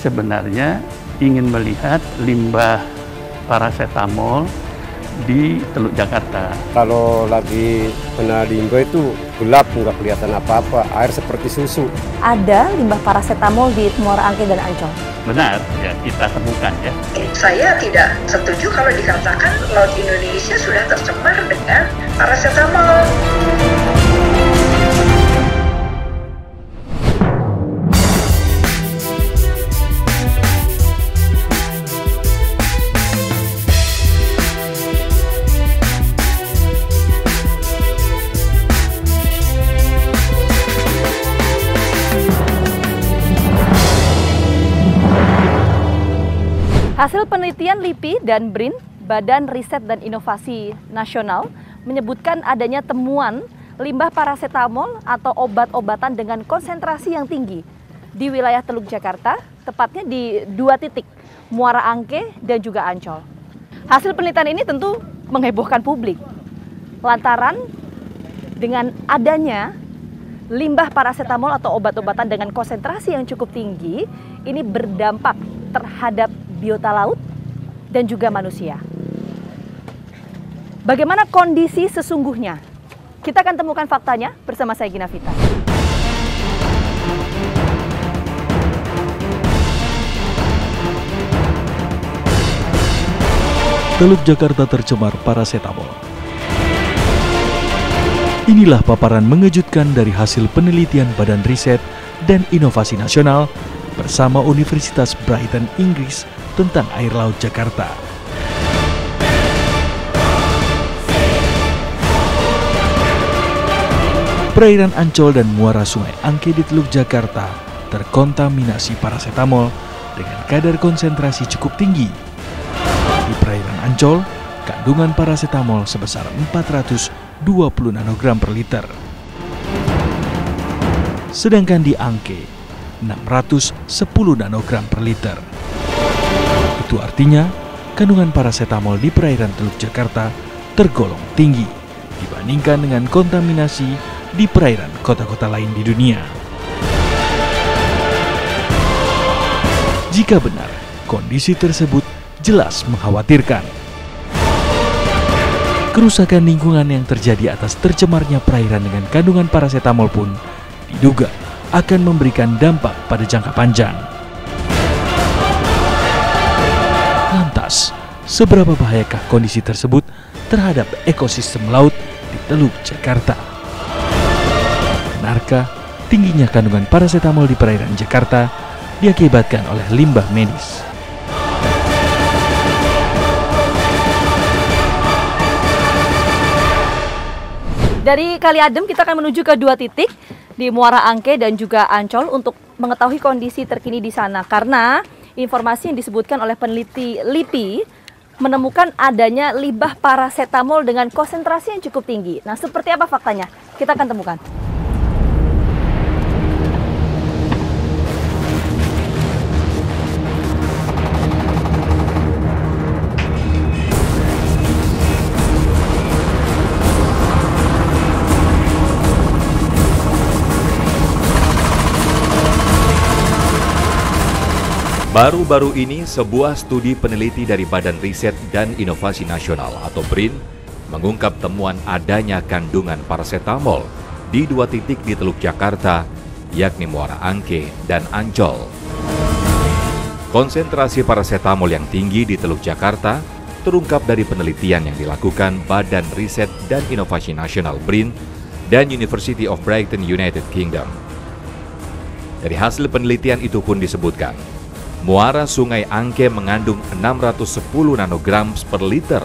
Sebenarnya ingin melihat limbah parasetamol di Teluk Jakarta. Kalau lagi kena limbah itu gelap, nggak kelihatan apa-apa, air seperti susu. Ada limbah parasetamol di Muara Angke dan Ancol. Benar, ya kita temukan ya. Saya tidak setuju kalau dikatakan Laut Indonesia sudah tercemar dengan parasetamol. Hasil penelitian LIPI dan BRIN, Badan Riset dan Inovasi Nasional, menyebutkan adanya temuan limbah parasetamol atau obat-obatan dengan konsentrasi yang tinggi di wilayah Teluk Jakarta, tepatnya di 2 titik, Muara Angke dan juga Ancol. Hasil penelitian ini tentu menghebohkan publik, lantaran dengan adanya limbah parasetamol atau obat-obatan dengan konsentrasi yang cukup tinggi, ini berdampak terhadap biota laut dan juga manusia. Bagaimana kondisi sesungguhnya? Kita akan temukan faktanya bersama saya Gina Vita. Teluk Jakarta tercemar parasetamol. Inilah paparan mengejutkan dari hasil penelitian Badan Riset dan Inovasi Nasional bersama Universitas Brighton, Inggris tentang air laut Jakarta. Perairan Ancol dan muara Sungai Angke di Teluk Jakarta terkontaminasi parasetamol dengan kadar konsentrasi cukup tinggi. Di perairan Ancol, kandungan parasetamol sebesar 420 nanogram per liter. Sedangkan di Angke, 610 nanogram per liter. Itu artinya, kandungan parasetamol di perairan Teluk Jakarta tergolong tinggi dibandingkan dengan kontaminasi di perairan kota-kota lain di dunia. Jika benar, kondisi tersebut jelas mengkhawatirkan. Kerusakan lingkungan yang terjadi atas tercemarnya perairan dengan kandungan parasetamol pun diduga akan memberikan dampak pada jangka panjang. Lantas, seberapa bahayakah kondisi tersebut terhadap ekosistem laut di Teluk Jakarta? Benarkah tingginya kandungan parasetamol di perairan Jakarta diakibatkan oleh limbah medis? Dari Kali Adem kita akan menuju ke 2 titik di Muara Angke dan juga Ancol untuk mengetahui kondisi terkini di sana. Karena informasi yang disebutkan oleh peneliti LIPI menemukan adanya limbah parasetamol dengan konsentrasi yang cukup tinggi. Nah, seperti apa faktanya? Kita akan temukan. Baru-baru ini, sebuah studi peneliti dari Badan Riset dan Inovasi Nasional atau BRIN mengungkap temuan adanya kandungan parasetamol di 2 titik di Teluk Jakarta, yakni Muara Angke dan Ancol. Konsentrasi parasetamol yang tinggi di Teluk Jakarta terungkap dari penelitian yang dilakukan Badan Riset dan Inovasi Nasional BRIN dan University of Brighton, United Kingdom. Dari hasil penelitian itu pun disebutkan, muara Sungai Angke mengandung 610 nanogram per liter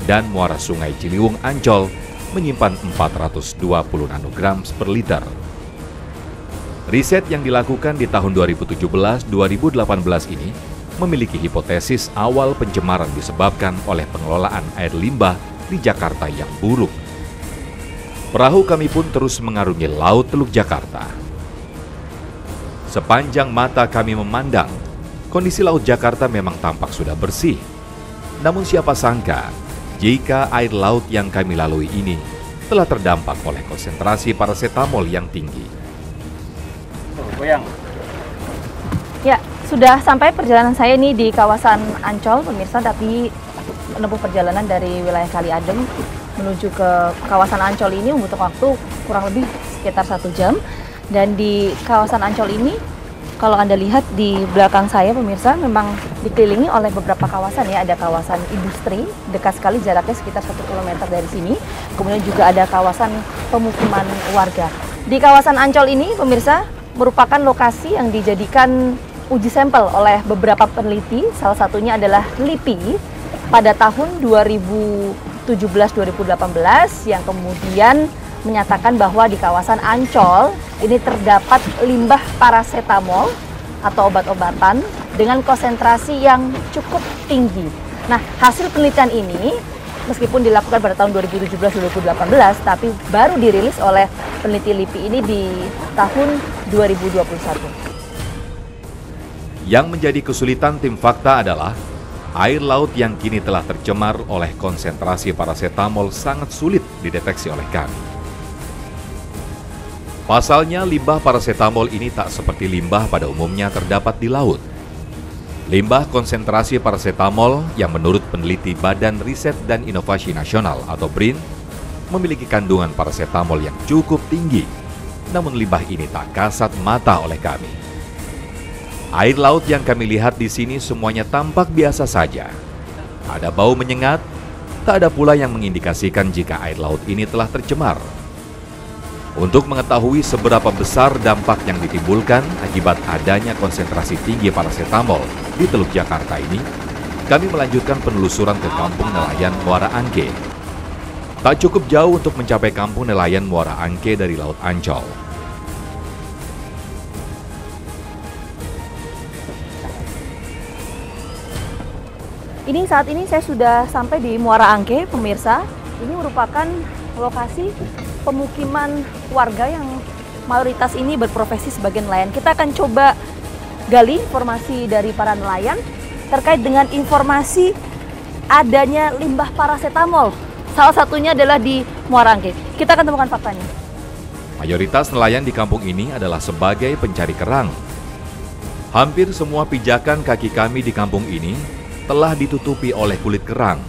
dan muara Sungai Ciliwung Ancol menyimpan 420 nanogram per liter. Riset yang dilakukan di tahun 2017-2018 ini memiliki hipotesis awal pencemaran disebabkan oleh pengelolaan air limbah di Jakarta yang buruk. Perahu kami pun terus mengarungi laut Teluk Jakarta. Sepanjang mata kami memandang, kondisi laut Jakarta memang tampak sudah bersih. Namun siapa sangka jika air laut yang kami lalui ini telah terdampak oleh konsentrasi parasetamol yang tinggi. Ya, Sudah sampai perjalanan saya nih di kawasan Ancol, pemirsa, tapi menempuh perjalanan dari wilayah Kali Adem menuju ke kawasan Ancol ini membutuhkan waktu kurang lebih sekitar 1 jam. Dan di kawasan Ancol ini, kalau Anda lihat di belakang saya, pemirsa, memang dikelilingi oleh beberapa kawasan ya. Ada kawasan industri, dekat sekali jaraknya sekitar 1 km dari sini. Kemudian juga ada kawasan pemukiman warga. Di kawasan Ancol ini, pemirsa, merupakan lokasi yang dijadikan uji sampel oleh beberapa peneliti, salah satunya adalah LIPI pada tahun 2017-2018 yang kemudian menyatakan bahwa di kawasan Ancol ini terdapat limbah parasetamol atau obat-obatan dengan konsentrasi yang cukup tinggi. Nah, hasil penelitian ini meskipun dilakukan pada tahun 2017-2018 tapi baru dirilis oleh peneliti LIPI ini di tahun 2021. Yang menjadi kesulitan tim fakta adalah air laut yang kini telah tercemar oleh konsentrasi parasetamol sangat sulit dideteksi oleh kami. Pasalnya, limbah parasetamol ini tak seperti limbah pada umumnya terdapat di laut. Limbah konsentrasi parasetamol yang menurut peneliti Badan Riset dan Inovasi Nasional atau BRIN memiliki kandungan parasetamol yang cukup tinggi. Namun limbah ini tak kasat mata oleh kami. Air laut yang kami lihat di sini semuanya tampak biasa saja. Ada bau menyengat, tak ada pula yang mengindikasikan jika air laut ini telah tercemar. Untuk mengetahui seberapa besar dampak yang ditimbulkan akibat adanya konsentrasi tinggi parasetamol di Teluk Jakarta ini, kami melanjutkan penelusuran ke Kampung Nelayan Muara Angke. Tak cukup jauh untuk mencapai Kampung Nelayan Muara Angke dari Laut Ancol. Saat ini saya sudah sampai di Muara Angke, pemirsa. Ini merupakan lokasi pemukiman warga yang mayoritas ini berprofesi sebagai nelayan. Kita akan coba gali informasi dari para nelayan terkait dengan informasi adanya limbah parasetamol. Salah satunya adalah di Muara Angke. Kita akan temukan faktanya. Mayoritas nelayan di kampung ini adalah sebagai pencari kerang. Hampir semua pijakan kaki kami di kampung ini telah ditutupi oleh kulit kerang.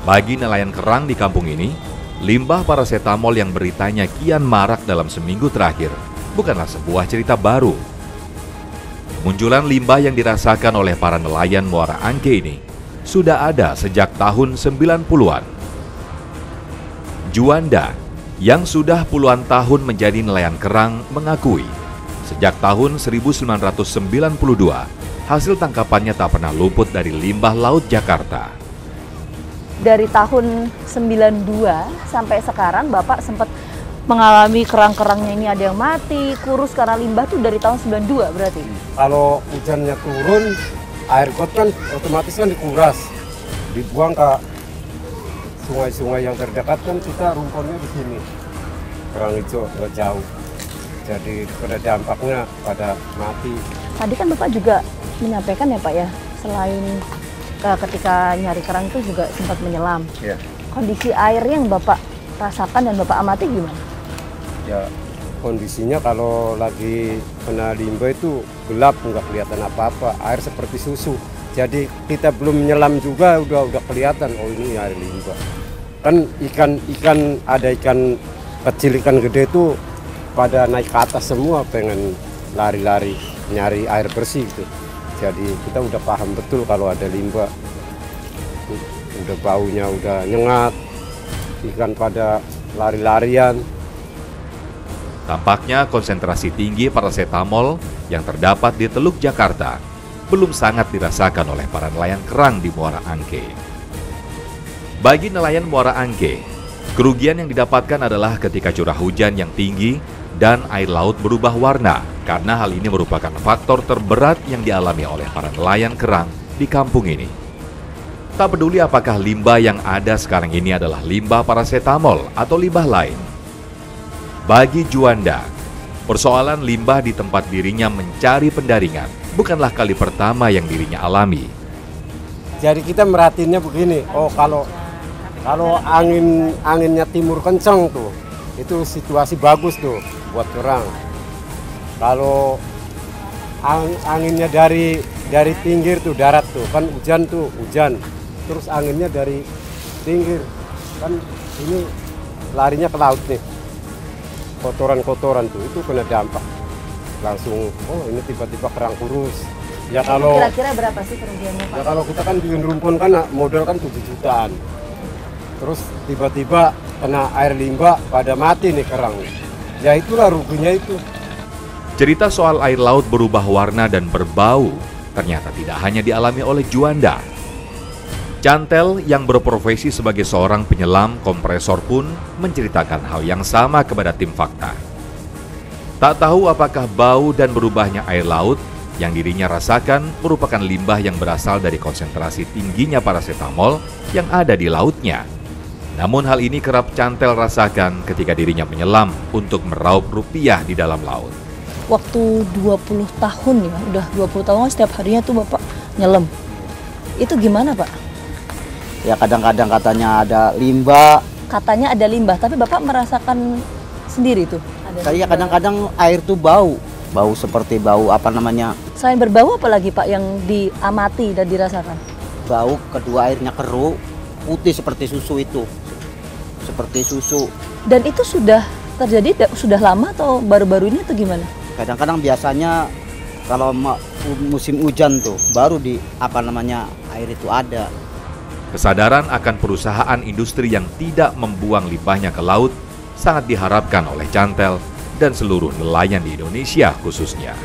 Bagi nelayan kerang di kampung ini, limbah parasetamol yang beritanya kian marak dalam seminggu terakhir bukanlah sebuah cerita baru. Munculan limbah yang dirasakan oleh para nelayan Muara Angke ini sudah ada sejak tahun 90-an. Juanda, yang sudah puluhan tahun menjadi nelayan kerang, mengakui sejak tahun 1992, hasil tangkapannya tak pernah luput dari limbah laut Jakarta. Dari tahun 92 sampai sekarang Bapak sempat mengalami kerang-kerangnya ini ada yang mati, kurus karena limbah tuh dari tahun 92 berarti? Kalau hujannya turun, air got kan otomatis kan dikuras, dibuang ke sungai-sungai yang terdekat kan kita rumpunnya di sini. Kerang hijau nggak jauh. Jadi pada dampaknya pada mati. Tadi kan Bapak juga menyampaikan ya Pak ya, selain ketika nyari kerang itu juga sempat menyelam. Ya. Kondisi air yang Bapak rasakan dan Bapak amati gimana? Ya kondisinya kalau lagi kena limbah itu gelap, nggak kelihatan apa-apa, air seperti susu. Jadi kita belum menyelam juga udah kelihatan, oh ini air limbah. Kan ikan ada ikan kecil, ikan gede itu pada naik ke atas semua pengen lari-lari nyari air bersih gitu. Jadi kita udah paham betul kalau ada limbah, udah baunya udah nyengat, ikan pada lari-larian. Tampaknya konsentrasi tinggi parasetamol yang terdapat di Teluk Jakarta belum sangat dirasakan oleh para nelayan kerang di Muara Angke. Bagi nelayan Muara Angke, kerugian yang didapatkan adalah ketika curah hujan yang tinggi dan air laut berubah warna, karena hal ini merupakan faktor terberat yang dialami oleh para nelayan kerang di kampung ini. Tak peduli apakah limbah yang ada sekarang ini adalah limbah parasetamol atau limbah lain. Bagi Juanda, persoalan limbah di tempat dirinya mencari pendaringan bukanlah kali pertama yang dirinya alami. Jadi kita merhatiinnya begini, oh kalau anginnya timur kencang tuh, itu situasi bagus tuh buat kerang. Kalau anginnya dari pinggir tuh, darat tuh kan, hujan terus anginnya dari pinggir kan, ini larinya ke laut nih, kotoran tuh itu kena dampak langsung. Oh ini tiba-tiba kerang kurus ya. Kalau kira-kira berapa sih kerugiannya Pak? ya kalau kita kan bikin rumpun kan modal kan 7 jutaan, terus tiba-tiba kena air limbah pada mati nih kerang, ya itulah ruginya itu. Cerita soal air laut berubah warna dan berbau ternyata tidak hanya dialami oleh Juanda. Cantel yang berprofesi sebagai seorang penyelam kompresor pun menceritakan hal yang sama kepada tim Fakta. Tak tahu apakah bau dan berubahnya air laut yang dirinya rasakan merupakan limbah yang berasal dari konsentrasi tingginya parasetamol yang ada di lautnya. Namun hal ini kerap Cantel rasakan ketika dirinya menyelam untuk meraup rupiah di dalam laut. Waktu 20 tahun ya, udah 20 tahun setiap harinya tuh Bapak nyelam. Itu gimana Pak? Ya kadang-kadang katanya ada limbah. Katanya ada limbah, tapi Bapak merasakan sendiri tuh? Saya kadang-kadang air tuh bau seperti bau apa namanya? Selain berbau apa lagi Pak yang diamati dan dirasakan? Bau, kedua airnya keruh, putih seperti susu itu. Seperti susu. Dan itu sudah terjadi, sudah lama atau baru-baru ini atau gimana? Kadang-kadang biasanya kalau musim hujan tuh baru di apa namanya air itu ada. Kesadaran akan perusahaan industri yang tidak membuang limbahnya ke laut sangat diharapkan oleh Cantel dan seluruh nelayan di Indonesia khususnya.